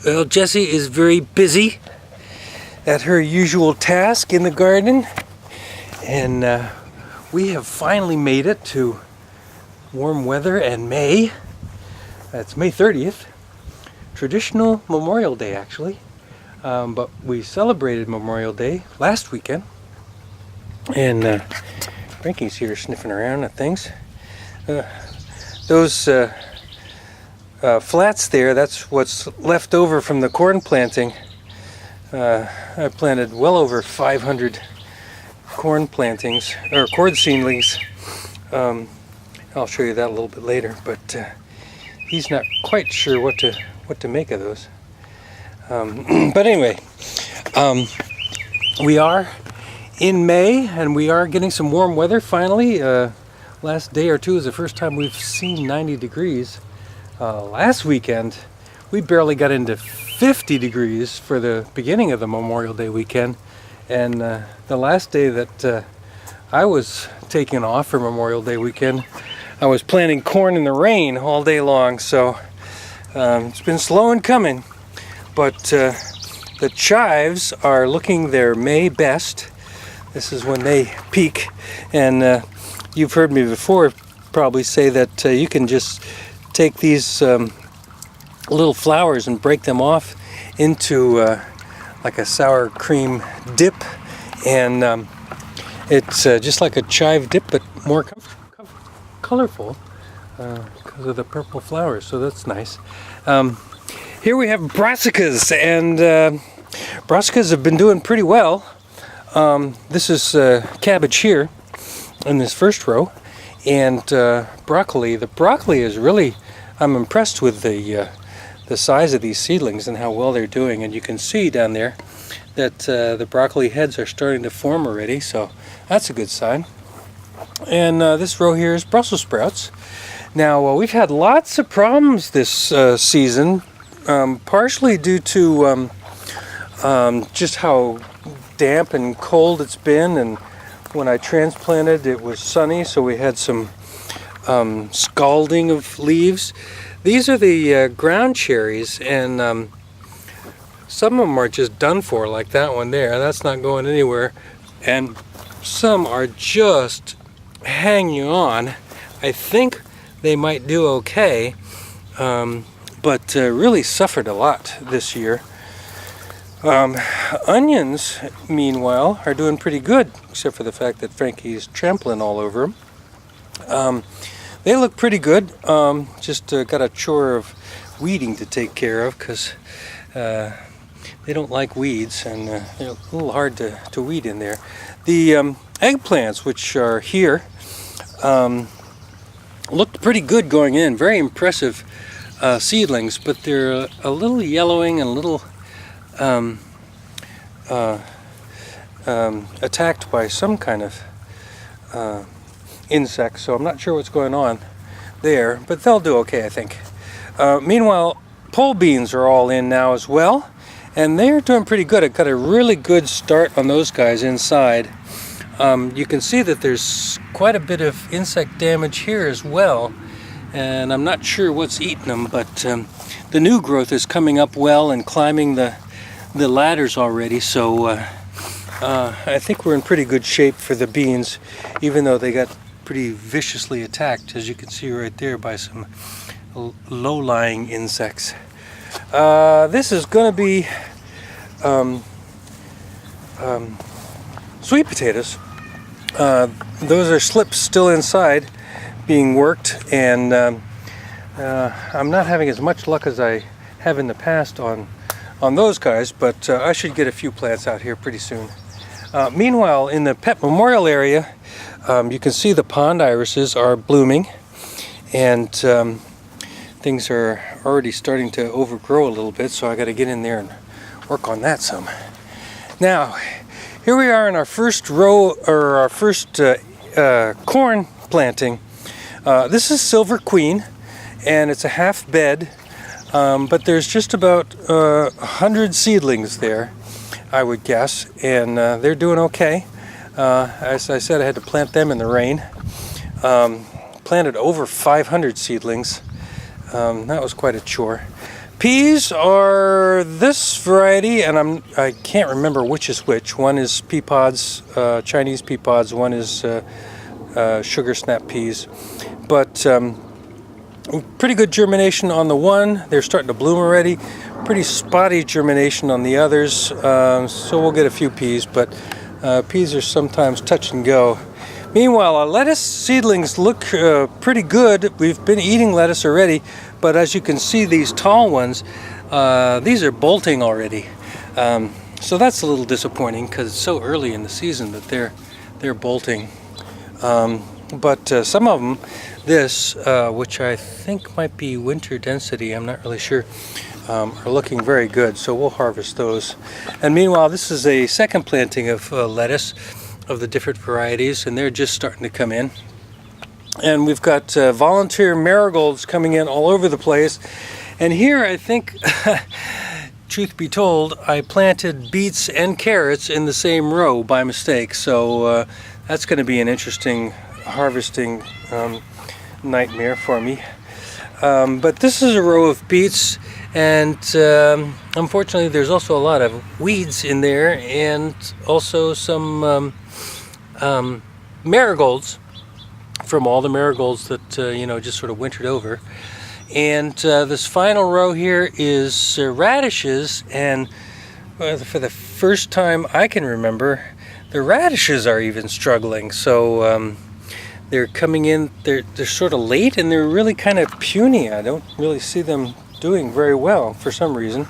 Well, Jessie is very busy at her usual task in the garden, and we have finally made it to warm weather and May. It's May 30th, traditional Memorial Day actually, but we celebrated Memorial Day last weekend, and Frankie's here sniffing around at things. Those flats there, that's what's left over from the corn planting. I planted well over 500 corn plantings, or corn seedlings. I'll show you that a little bit later, but he's not quite sure what to make of those. But anyway, we are in May, and we are getting some warm weather finally. Last day or two is the first time we've seen 90 degrees. Last weekend, we barely got into 50 degrees for the beginning of the Memorial Day weekend. And the last day that I was taking off for Memorial Day weekend, I was planting corn in the rain all day long. So it's been slow in coming. But the chives are looking their May best. This is when they peak. And you've heard me before probably say that you can just take these little flowers and break them off into like a sour cream dip, and it's just like a chive dip but more colorful because of the purple flowers, so that's nice. Here we have brassicas, and brassicas have been doing pretty well. This is cabbage here in this first row, and broccoli. The broccoli is really, I'm impressed with the size of these seedlings and how well they're doing. And you can see down there that the broccoli heads are starting to form already, so that's a good sign. And this row here is Brussels sprouts. Now we've had lots of problems this season, partially due to just how damp and cold it's been, and when I transplanted it was sunny, so we had some scalding of leaves. These are the ground cherries, and some of them are just done for, like that one there. That's not going anywhere. And some are just hanging on. I think they might do okay, but really suffered a lot this year. Onions, meanwhile, are doing pretty good, except for the fact that Frankie's trampling all over them. They look pretty good. Just got a chore of weeding to take care of, because they don't like weeds, and they're a little hard to weed in there. The eggplants, which are here, looked pretty good going in. Very impressive seedlings, but they're a little yellowing and a little attacked by some kind of insects, so I'm not sure what's going on there, but they'll do okay, I think. Meanwhile, pole beans are all in now as well, and they're doing pretty good. I got a really good start on those guys inside. You can see that there's quite a bit of insect damage here as well, and I'm not sure what's eating them, but the new growth is coming up well and climbing the ladders already, so I think we're in pretty good shape for the beans, even though they got pretty viciously attacked, as you can see right there, by some low-lying insects. This is going to be sweet potatoes. Those are slips still inside being worked, and I'm not having as much luck as I have in the past on those guys, but I should get a few plants out here pretty soon. Meanwhile, in the pet memorial area, you can see the pond irises are blooming, and things are already starting to overgrow a little bit, so I got to get in there and work on that some. Now, here we are in our first row, or our first corn planting. This is Silver Queen, and it's a half bed, but there's just about 100 seedlings there, I would guess, and they're doing okay. As I said, I had to plant them in the rain. Planted over 500 seedlings. That was quite a chore. Peas are this variety, and I can't remember which is which. One is pea pods, Chinese pea pods. One is sugar snap peas. But pretty good germination on the one. They're starting to bloom already. Pretty spotty germination on the others. So we'll get a few peas, but peas are sometimes touch and go. Meanwhile, our lettuce seedlings look pretty good. We've been eating lettuce already, but as you can see, these tall ones, these are bolting already. So that's a little disappointing because it's so early in the season that they're bolting. But some of them, this, which I think might be winter density, I'm not really sure, are looking very good. So we'll harvest those. And meanwhile, this is a second planting of lettuce of the different varieties, and they're just starting to come in. And we've got volunteer marigolds coming in all over the place. And here, I think, truth be told, I planted beets and carrots in the same row by mistake. So that's going to be an interesting harvesting nightmare for me. But this is a row of beets, and unfortunately there's also a lot of weeds in there, and also some marigolds from all the marigolds that just sort of wintered over. And this final row here is radishes, and for the first time I can remember, the radishes are even struggling. So they're coming in, they're sort of late, and they're really kind of puny. I don't really see them doing very well for some reason.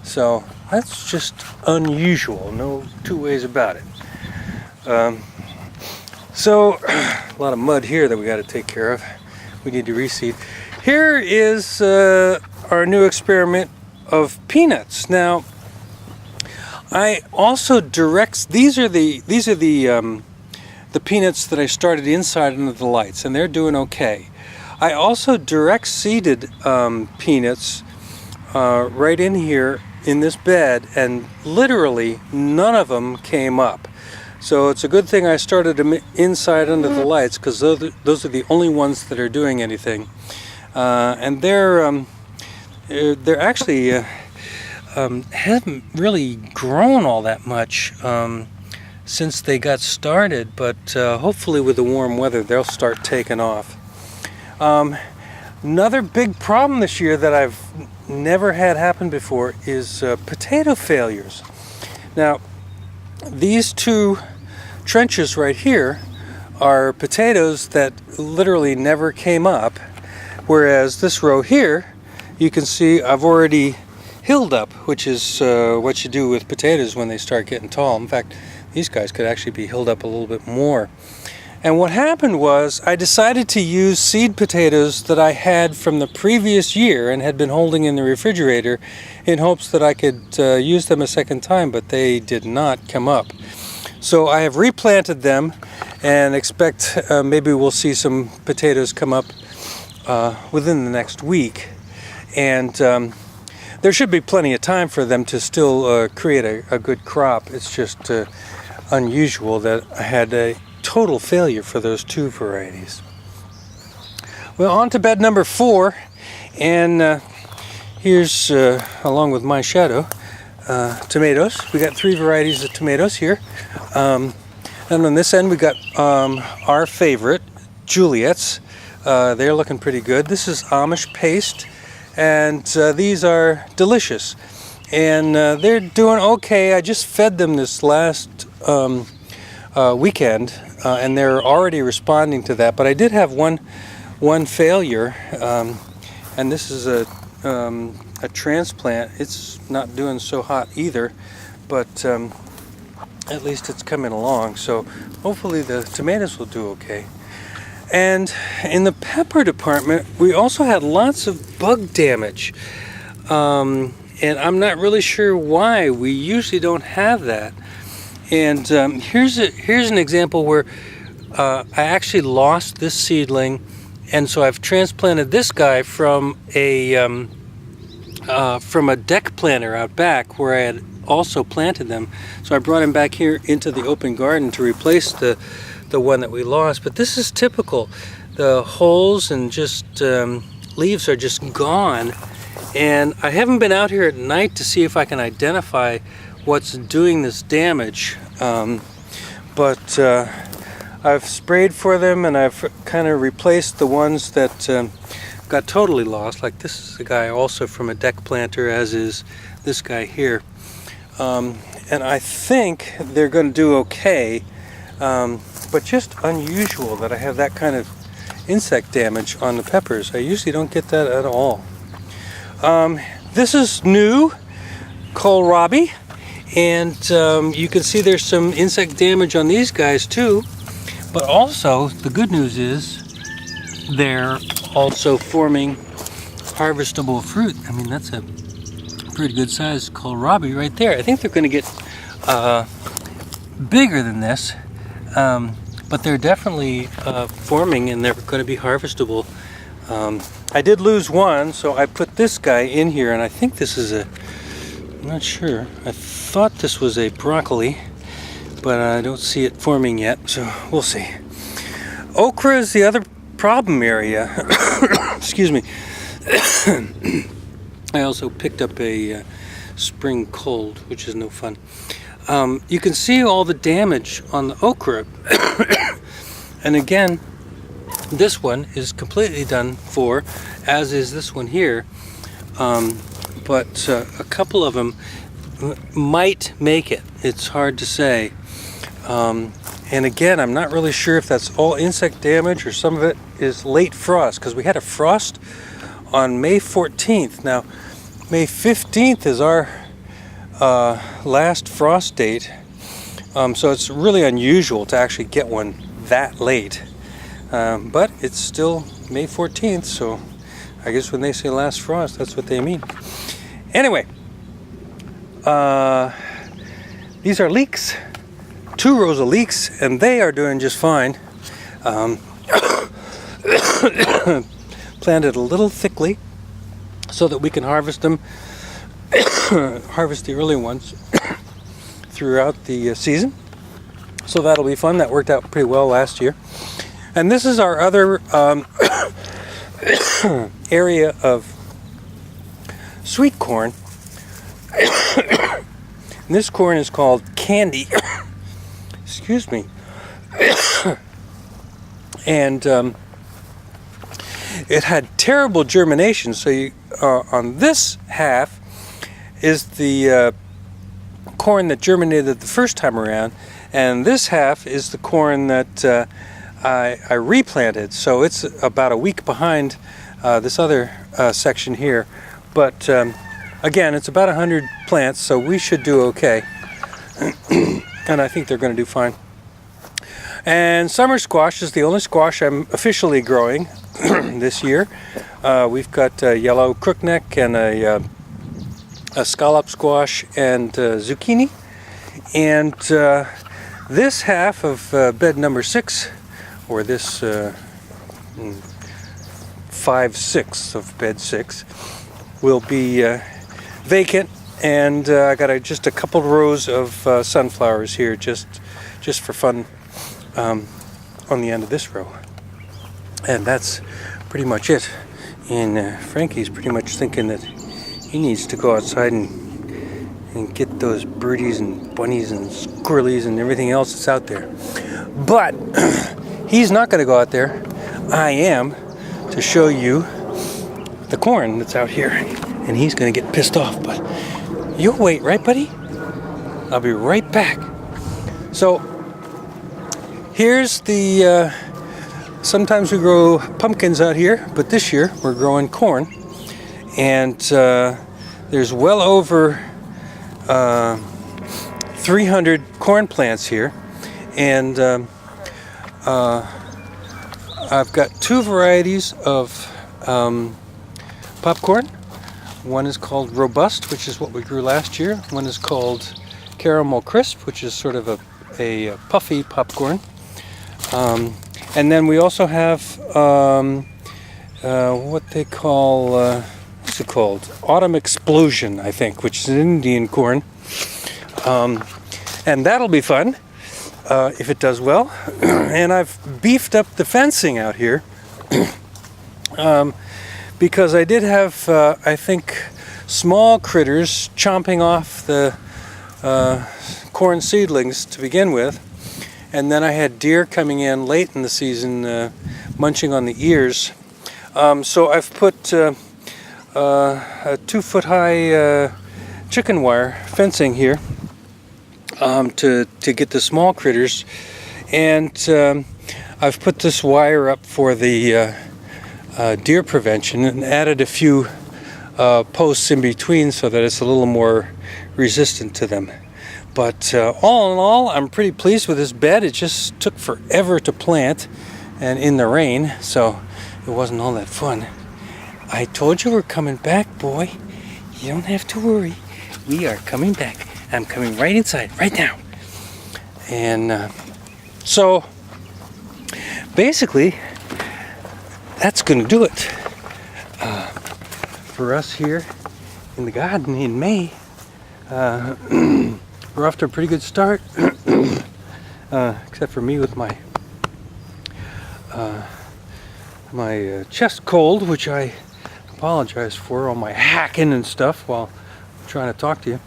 So that's just unusual, no two ways about it. So a lot of mud here that we got to take care of. We need to reseed. Here is our new experiment of peanuts. Now, I also these are the peanuts that I started inside under the lights, and they're doing okay. I also direct seeded peanuts right in here in this bed, and literally none of them came up. So it's a good thing I started them inside under the lights, because those are the only ones that are doing anything. And they're actually haven't really grown all that much since they got started, but hopefully with the warm weather they'll start taking off. Another big problem this year that I've never had happen before is potato failures. Now, these two trenches right here are potatoes that literally never came up, whereas this row here, you can see I've already hilled up, which is what you do with potatoes when they start getting tall. In fact, these guys could actually be hilled up a little bit more. And what happened was I decided to use seed potatoes that I had from the previous year and had been holding in the refrigerator in hopes that I could use them a second time, but they did not come up. So I have replanted them and expect maybe we'll see some potatoes come up within the next week. And there should be plenty of time for them to still create a good crop. It's just unusual that I had a total failure for those two varieties. Well, on to bed number 4, and here's, along with my shadow, tomatoes. We got 3 varieties of tomatoes here. And on this end we got our favorite, Juliet's. They're looking pretty good. This is Amish paste, and these are delicious. And they're doing okay. I just fed them this last weekend, and they're already responding to that. But I did have one failure, and this is a transplant. It's not doing so hot either, but at least it's coming along. So hopefully the tomatoes will do okay. And in the pepper department, we also had lots of bug damage. And I'm not really sure why. We usually don't have that. And here's an example where I actually lost this seedling, and so I've transplanted this guy from a deck planter out back where I had also planted them. So I brought him back here into the open garden to replace the one that we lost. But this is typical. The holes and just leaves are just gone. And I haven't been out here at night to see if I can identify what's doing this damage. But I've sprayed for them, and I've kind of replaced the ones that got totally lost. Like this is a guy also from a deck planter, as is this guy here. And I think they're going to do okay, but just unusual that I have that kind of insect damage on the peppers. I usually don't get that at all. This is new kohlrabi, and you can see there's some insect damage on these guys too, but also the good news is they're also forming harvestable fruit. I mean, that's a pretty good size kohlrabi right there. I think they're going to get bigger than this, but they're definitely forming, and they're going to be harvestable. I did lose one, so I put this guy in here, and I think this is I'm not sure. I thought this was a broccoli, but I don't see it forming yet, so we'll see. Okra is the other problem area. Excuse me. I also picked up a spring cold, which is no fun. You can see all the damage on the okra. And again, this one is completely done for, as is this one here. But a couple of them might make it. It's hard to say. And again, I'm not really sure if that's all insect damage or some of it is late frost, because we had a frost on May 14th. Now, May 15th is our last frost date, so it's really unusual to actually get one that late. But it's still May 14th, so I guess when they say last frost, that's what they mean. Anyway, these are leeks, 2 rows of leeks, and they are doing just fine. Planted a little thickly so that we can harvest them, harvest the early ones throughout the season. So that'll be fun. That worked out pretty well last year. And this is our other area of sweet corn. And this corn is called candy. Excuse me. And it had terrible germination. So you, on this half is the corn that germinated the first time around, and this half is the corn that I replanted. So it's about a week behind this other section here. But again, it's about 100 plants, so we should do okay. And I think they're going to do fine. And summer squash is the only squash I'm officially growing this year. We've got yellow crookneck and a scallop squash and zucchini. And this half of bed number 6, or this 5/6 of bed 6, will be vacant. And I got just a couple rows of sunflowers here, just for fun, on the end of this row. And that's pretty much it. And Frankie's pretty much thinking that he needs to go outside and get those birdies and bunnies and squirrelies and everything else that's out there. But he's not going to go out there. I am, to show you the corn that's out here. And he's going to get pissed off, but you'll wait, right, buddy? I'll be right back. So here's the sometimes we grow pumpkins out here, but this year we're growing corn. And there's well over 300 corn plants here. And I've got 2 varieties of popcorn. One is called Robust, which is what we grew last year. One is called Caramel Crisp, which is sort of a puffy popcorn. And then we also have what they call, what's it called? Autumn Explosion, I think, which is an Indian corn. And that'll be fun if it does well. And I've beefed up the fencing out here. because I did have, I think, small critters chomping off the corn seedlings to begin with. And then I had deer coming in late in the season, munching on the ears. So I've put a 2-foot-high chicken wire fencing here to get the small critters, and I've put this wire up for the deer prevention and added a few posts in between so that it's a little more resistant to them. But all in all, I'm pretty pleased with this bed. It just took forever to plant and in the rain, so it wasn't all that fun. I told you we're coming back, boy. You don't have to worry. We are coming back. I'm coming right inside, right now. And so, basically, that's going to do it for us here in the garden in May. We're off to a pretty good start, except for me with my chest cold, which I apologize for, all my hacking and stuff while I'm trying to talk to you.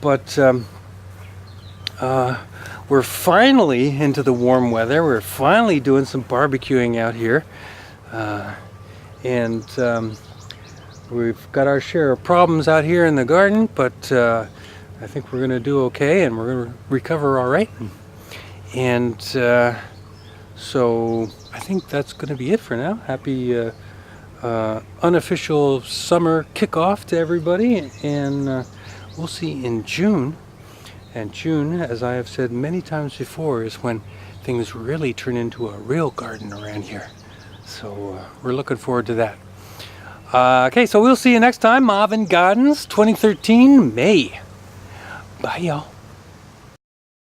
But we're finally into the warm weather. We're finally doing some barbecuing out here. And we've got our share of problems out here in the garden, but I think we're going to do okay, and we're going to recover all right. And so I think that's going to be it for now. Happy unofficial summer kickoff to everybody, and we'll see in June. And June, as I have said many times before, is when things really turn into a real garden around here. So we're looking forward to that. Okay, so we'll see you next time. Marvin Gardens 2013 May. Bye, y'all.